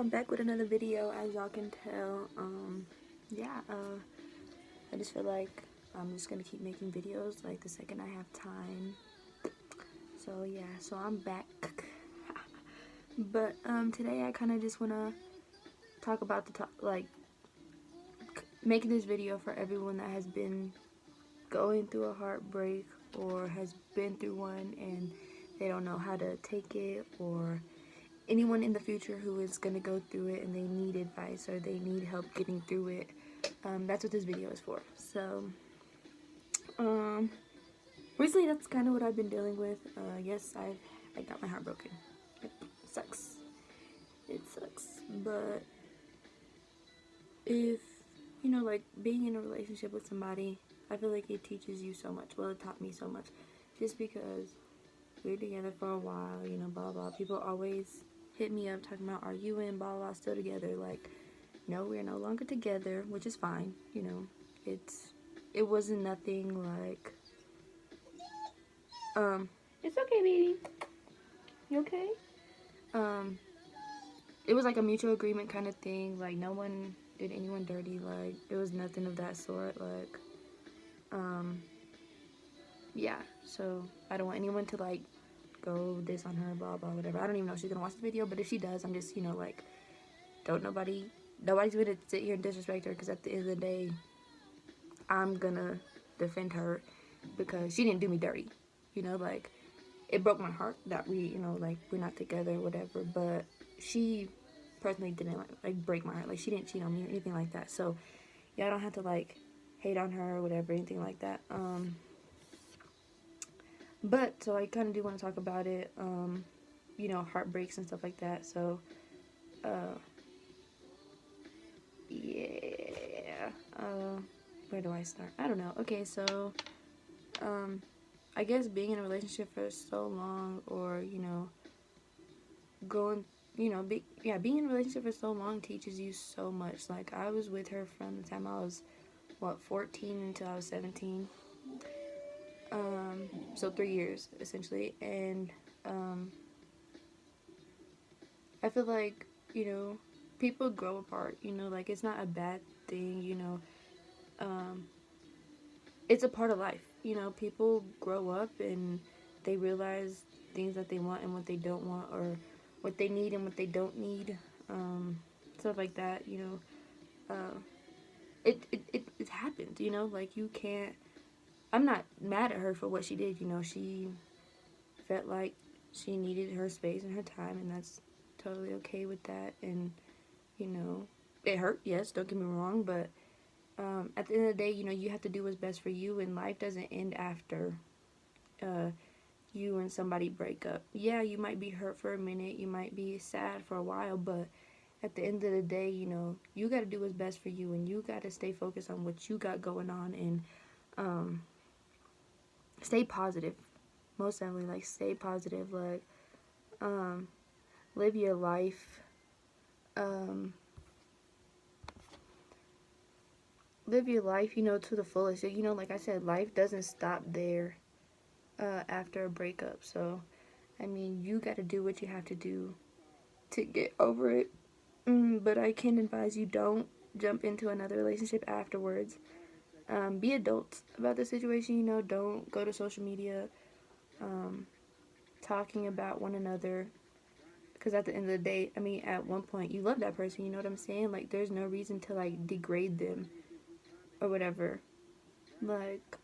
I'm back with another video. As y'all can tell, I just feel like I'm just gonna keep making videos like the second I have time. So yeah, so I'm back. But today I kind of just wanna talk about making this video for everyone that has been going through a heartbreak or has been through one and they don't know how to take it, or anyone in the future who is going to go through it and they need advice or they need help getting through it. That's what this video is for. So recently that's kind of what I've been dealing with. Yes, I got my heart broken. It sucks. It sucks. But if, you know, like being in a relationship with somebody, I feel like it teaches you so much. Well, it taught me so much. Just because we're together for a while, you know, blah, blah. People always hit me up talking about, are you and blah, blah, still together? Like, no, we're no longer together, which is fine. You know, it wasn't nothing like, it's okay, baby. You okay? It was like a mutual agreement kind of thing. Like, no one did anyone dirty. Like, it was nothing of that sort. Like, yeah, so I don't want anyone to like go this on her, blah blah whatever. I don't even know if she's gonna watch the video, but if she does, I'm just, you know, like, nobody's gonna sit here and disrespect her, because at the end of the day I'm gonna defend her because she didn't do me dirty, you know. Like, it broke my heart that we, you know, like, we're not together or whatever, but she personally didn't like break my heart. Like, she didn't cheat on me or anything like that. So yeah, I don't have to like hate on her or whatever, anything like that. But, so I kind of do want to talk about it, you know, heartbreaks and stuff like that. So, yeah, where do I start? I don't know. Okay, so, I guess being in a relationship for so long, or, you know, being in a relationship for so long teaches you so much. Like, I was with her from the time I was, 14 until I was 17. So 3 years essentially, and I feel like, you know, people grow apart, you know, like, it's not a bad thing, you know. It's a part of life, you know. People grow up and they realize things that they want and what they don't want, or what they need and what they don't need, stuff like that, you know. It happens, you know. Like, you can't, I'm not mad at her for what she did, you know. She felt like she needed her space and her time, and that's totally okay with that. And, you know, it hurt, yes, don't get me wrong, but at the end of the day, you know, you have to do what's best for you, and life doesn't end after you and somebody break up. Yeah, you might be hurt for a minute, you might be sad for a while, but at the end of the day, you know, you got to do what's best for you, and you got to stay focused on what you got going on, and stay positive. Most definitely, like, stay positive. Like, live your life. Live your life, you know, to the fullest. You know, like I said, life doesn't stop there after a breakup. So, I mean, you got to do what you have to do to get over it. But I can advise you, don't jump into another relationship afterwards. Be adults about the situation, you know. Don't go to social media talking about one another, because at the end of the day, I mean, at one point you love that person, you know what I'm saying? Like, there's no reason to like degrade them or whatever. Like,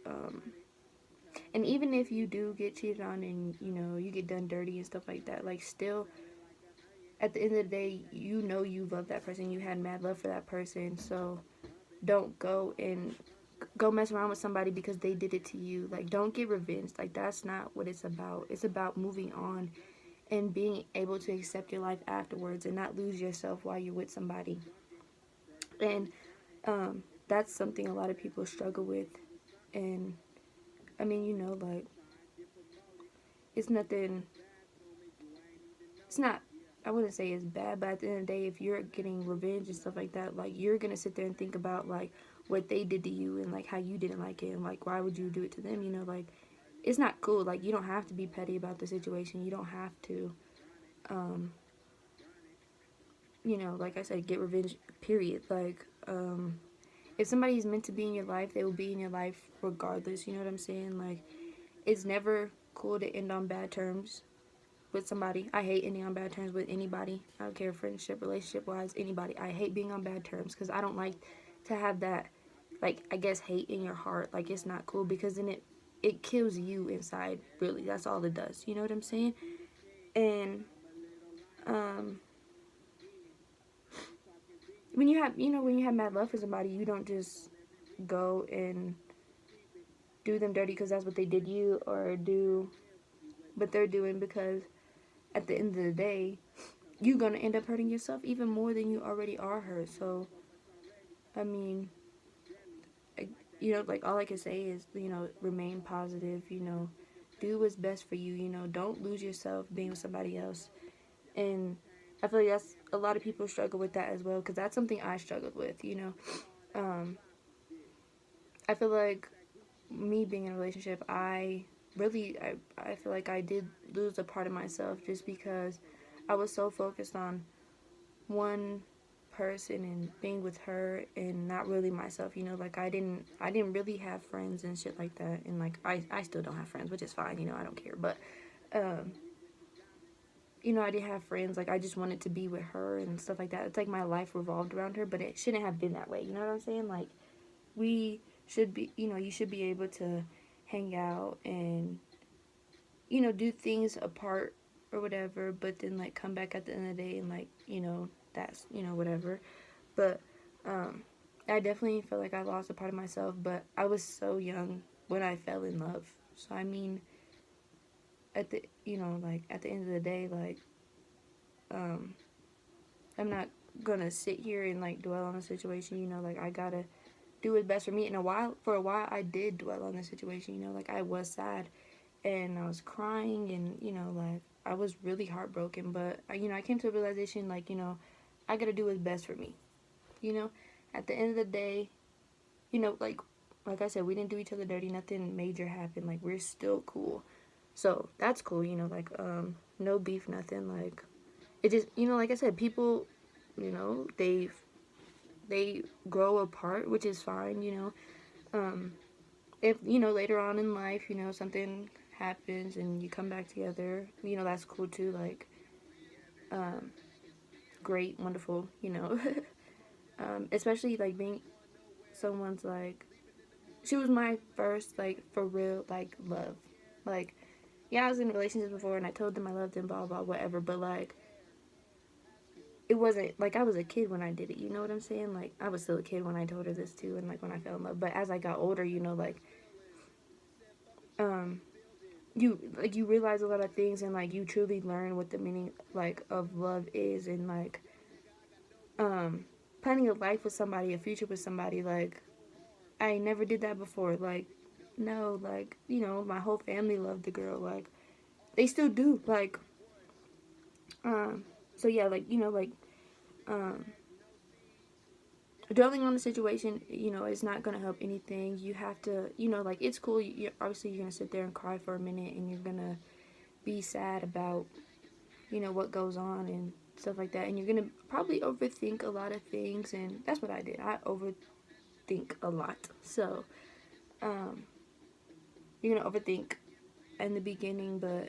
and even if you do get cheated on and, you know, you get done dirty and stuff like that, like, still at the end of the day, you know, you love that person, you had mad love for that person. So don't go mess around with somebody because they did it to you. Like, don't get revenge. Like, that's not what it's about. It's about moving on and being able to accept your life afterwards and not lose yourself while you're with somebody. And that's something a lot of people struggle with. And I mean, you know, like, it's not, I wouldn't say it's bad, but at the end of the day, if you're getting revenge and stuff like that, like, you're gonna sit there and think about like what they did to you and like how you didn't like it, and like, why would you do it to them, you know? Like, it's not cool. Like, you don't have to be petty about the situation. You don't have to you know, like I said, get revenge, period. Like, if somebody's meant to be in your life, they will be in your life regardless, you know what I'm saying? Like, it's never cool to end on bad terms with somebody. I hate ending on bad terms with anybody. I don't care, friendship, relationship wise, anybody. I hate being on bad terms because I don't like to have that, like, I guess, hate in your heart. Like, it's not cool because then it kills you inside, really. That's all it does. You know what I'm saying? And um when you have, you know, when you have mad love for somebody, you don't just go and do them dirty because that's what they did you, or do what they're doing, because at the end of the day, you're gonna end up hurting yourself even more than you already are hurt. So, I mean, you know, like, all I can say is, you know, remain positive, you know, do what's best for you, you know, don't lose yourself being with somebody else. And I feel like that's, a lot of people struggle with that as well, because that's something I struggled with, you know. I feel like me being in a relationship, I feel like I did lose a part of myself just because I was so focused on one person and being with her and not really myself, you know. Like, I didn't really have friends and shit like that. And like, I still don't have friends, which is fine, you know, I don't care. But you know, I did have friends. Like, I just wanted to be with her and stuff like that. It's like my life revolved around her, but it shouldn't have been that way, you know what I'm saying? Like, we should be, you know, you should be able to hang out and, you know, do things apart or whatever, but then, like, come back at the end of the day and, like, you know, that's, you know, whatever. But I definitely feel like I lost a part of myself, but I was so young when I fell in love. So, I mean, at the, you know, like, at the end of the day, like, I'm not gonna sit here and, like, dwell on a situation, you know. Like, I gotta do what's best for me. And for a while, I did dwell on the situation, you know. Like, I was sad and I was crying, and, you know, like, I was really heartbroken. But, you know, I came to a realization, like, you know, I gotta do what's best for me, you know. At the end of the day, you know, like I said, we didn't do each other dirty. Nothing major happened. Like, we're still cool. So, that's cool, you know. Like, no beef, nothing. Like, it just, you know, like I said, people, you know, they grow apart, which is fine, you know. If, you know, later on in life, you know, something happens and you come back together, you know, that's cool too. Like, great, wonderful, you know. Especially, like, being someone's, like, she was my first, like, for real, like, love. Like, yeah, I was in relationships before and I told them I loved them, blah, blah, whatever, but, like, it wasn't, like, I was a kid when I did it, you know what I'm saying? Like, I was still a kid when I told her this too, and, like, when I fell in love. But as I got older, you know, like, you realize a lot of things, and, like, you truly learn what the meaning, like, of love is, and, like, planning a life with somebody, a future with somebody. Like, I never did that before. Like, no, like, you know, my whole family loved the girl. Like, they still do. Like, so yeah, like, you know, like, dwelling on the situation, you know, is not going to help anything. You have to, you know, like, it's cool. Obviously, you're going to sit there and cry for a minute, and you're going to be sad about, you know, what goes on and stuff like that. And you're going to probably overthink a lot of things. And that's what I did. I overthink a lot. So, you're going to overthink in the beginning, but,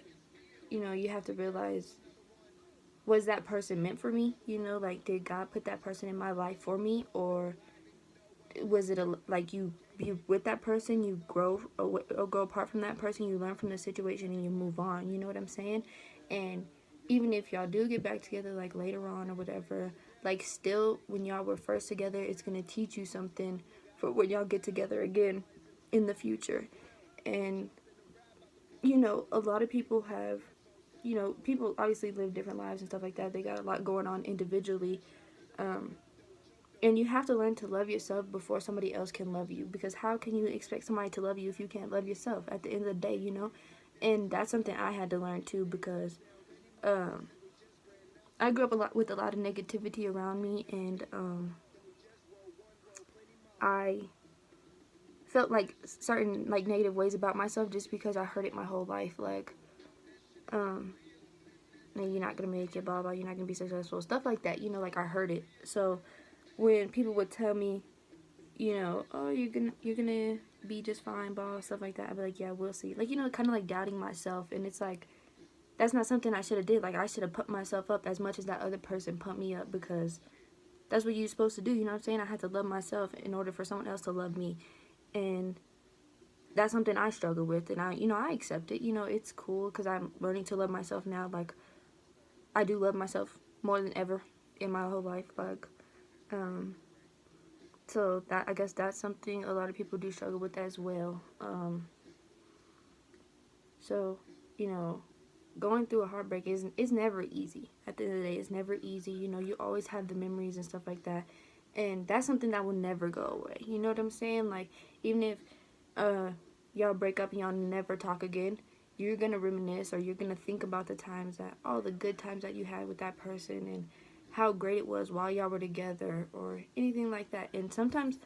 you know, you have to realize, was that person meant for me? You know, like, did God put that person in my life for me? Or was it like, you with that person, you grow or go apart from that person, you learn from the situation, and you move on, you know what I'm saying? And even if y'all do get back together, like, later on or whatever, like, still, when y'all were first together, it's going to teach you something for when y'all get together again in the future. And, you know, a lot of people have, you know, people obviously live different lives and stuff like that. They got a lot going on individually. And you have to learn to love yourself before somebody else can love you. Because how can you expect somebody to love you if you can't love yourself at the end of the day, you know? And that's something I had to learn too, because I grew up with a lot of negativity around me, and I felt like certain, like, negative ways about myself just because I heard it my whole life. Like, no, you're not gonna make it, blah blah, you're not gonna be successful, stuff like that, you know, like I heard it. So when people would tell me, you know, oh, you're gonna be just fine, blah, stuff like that, I'd be like, yeah, we'll see. Like, you know, kind of like doubting myself, and it's like, that's not something I should have did. Like, I should have pumped myself up as much as that other person pumped me up, because that's what you're supposed to do, you know what I'm saying? I had to love myself in order for someone else to love me, and that's something I struggle with, and I accept it. You know, it's cool, because I'm learning to love myself now. Like, I do love myself more than ever in my whole life. Like, so that, I guess that's something a lot of people do struggle with as well. So, you know, going through a heartbreak is never easy. At the end of the day, it's never easy. You know, you always have the memories and stuff like that, and that's something that will never go away. You know what I'm saying? Like, even if y'all break up and y'all never talk again, you're gonna reminisce, or you're gonna think about the times, that all the good times that you had with that person, and how great it was while y'all were together, or anything like that. And sometimes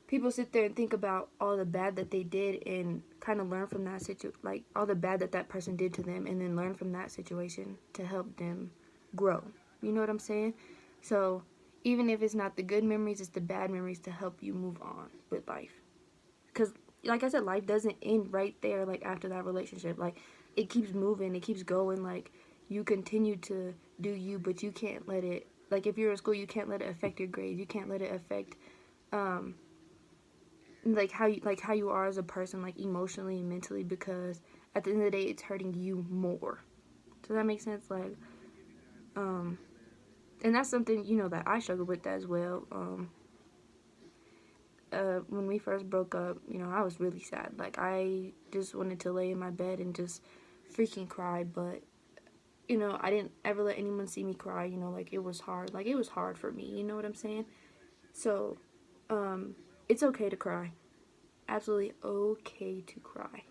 people sit there and think about all the bad that they did, and kind of learn from that like all the bad that that person did to them, and then learn from that situation to help them grow. You know what I'm saying? So even if it's not the good memories, it's the bad memories to help you move on with life. Because like I said, life doesn't end right there, like after that relationship. Like, it keeps moving, it keeps going. Like, you continue to do you, but you can't let it, like, if you're in school, you can't let it affect your grades. You can't let it affect like how you are as a person, like emotionally and mentally, because at the end of the day, it's hurting you more. Does that make sense? Like, and that's something, you know, that I struggle with as well. When we first broke up, you know, I was really sad. Like, I just wanted to lay in my bed and just freaking cry, but, you know, I didn't ever let anyone see me cry. You know, like, it was hard. Like, it was hard for me, you know what I'm saying? So, it's okay to cry. Absolutely okay to cry.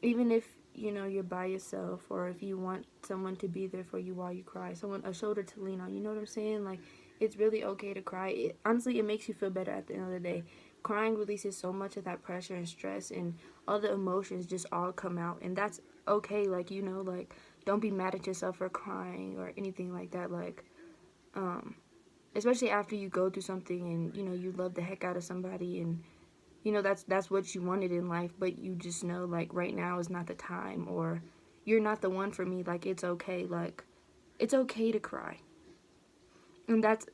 Even if, you know, you're by yourself, or if you want someone to be there for you while you cry, a shoulder to lean on, you know what I'm saying? Like, it's really okay to cry. Honestly, it makes you feel better at the end of the day. Crying releases so much of that pressure and stress, and all the emotions just all come out, and that's okay. Like, you know, like, don't be mad at yourself for crying or anything like that. Like, especially after you go through something, and, you know, you love the heck out of somebody, and, you know, that's what you wanted in life, but you just know, like, right now is not the time, or you're not the one for me. Like, it's okay. Like, it's okay to cry. And that's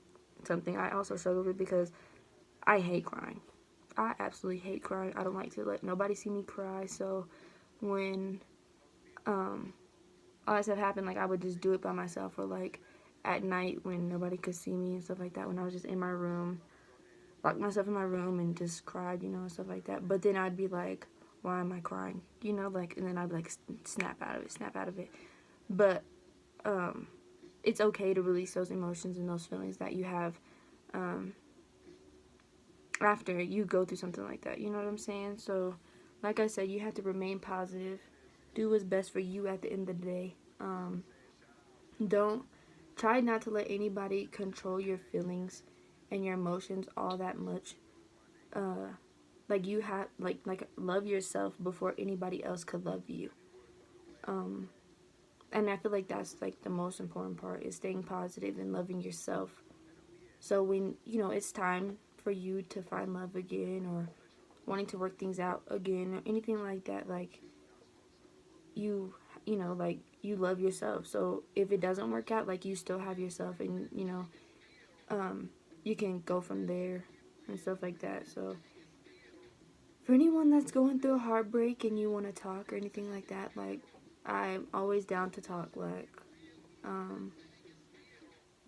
something I also struggle with, because I hate crying. I absolutely hate crying. I don't like to let nobody see me cry. So when all that stuff happened, like, I would just do it by myself, or like at night when nobody could see me and stuff like that, when I was just in my room, locked myself in my room and just cried, you know, and stuff like that. But then I'd be like, why am I crying? You know, like, and then I'd be like, snap out of it. But it's okay to release those emotions and those feelings that you have after you go through something like that. You know what I'm saying? So, like I said, you have to remain positive. Do what's best for you at the end of the day. Don't try not to let anybody control your feelings and your emotions all that much. Like, you have, like love yourself before anybody else could love you. And I feel like that's, like, the most important part, is staying positive and loving yourself. So when, you know, it's time for you to find love again, or wanting to work things out again, or anything like that, like, you know, like, you love yourself. So if it doesn't work out, like, you still have yourself, and, you know, you can go from there and stuff like that. So for anyone that's going through a heartbreak and you want to talk or anything like that, like, I'm always down to talk. Like,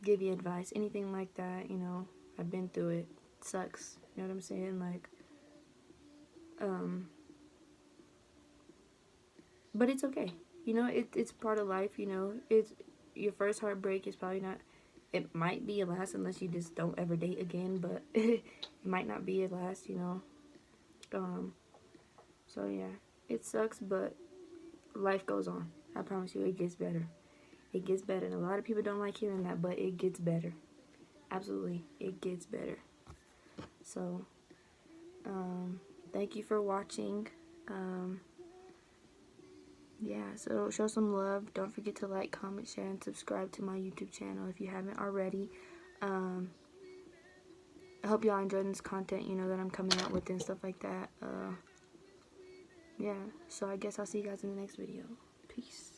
give you advice, anything like that. You know, I've been through it. It sucks. You know what I'm saying? Like, but it's okay. You know, it's part of life. You know, it's your first heartbreak is probably not. It might be your last, unless you just don't ever date again. But it might not be your last. You know. So yeah, it sucks, but life goes on. I promise you, it gets better. It gets better. And a lot of people don't like hearing that, but it gets better. Absolutely, it gets better. So, thank you for watching. yeah, so show some love. Don't forget to like, comment, share, and subscribe to my YouTube channel if you haven't already. I hope y'all enjoying this content, you know, that I'm coming out with and stuff like that. Yeah, so I guess I'll see you guys in the next video. Peace.